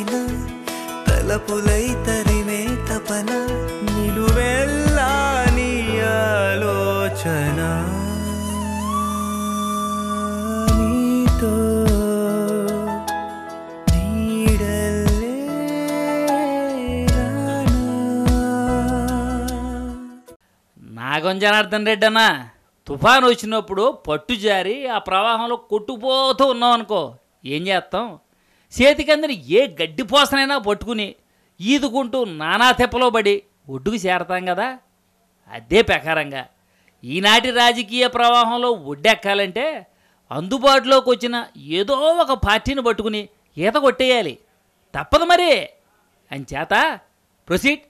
తాకిన తలపులై తరిమే తపన నిలువెల్లా నీ ఆలోచన నీతో నీడల్లే నాగం జనార్దన్ రెడ్డి అన్న, తుఫాను వచ్చినప్పుడు పట్టు జారి ఆ ప్రవాహంలో కొట్టుకుపోతూ ఉన్నాం అనుకో, ఏం చేస్తాం? చేతికందని ఏ గడ్డి పోసనైనా పట్టుకుని ఈదుకుంటూ నానా తెప్పలో పడి ఒడ్డుకు చేరతాం కదా. అదే ప్రకారంగా ఈనాటి రాజకీయ ప్రవాహంలో ఒడ్డెక్కాలంటే అందుబాటులోకి వచ్చిన ఏదో ఒక పార్టీని పట్టుకుని ఈత కొట్టేయాలి, తప్పదు మరి. అంచేత ప్రొసీడ్.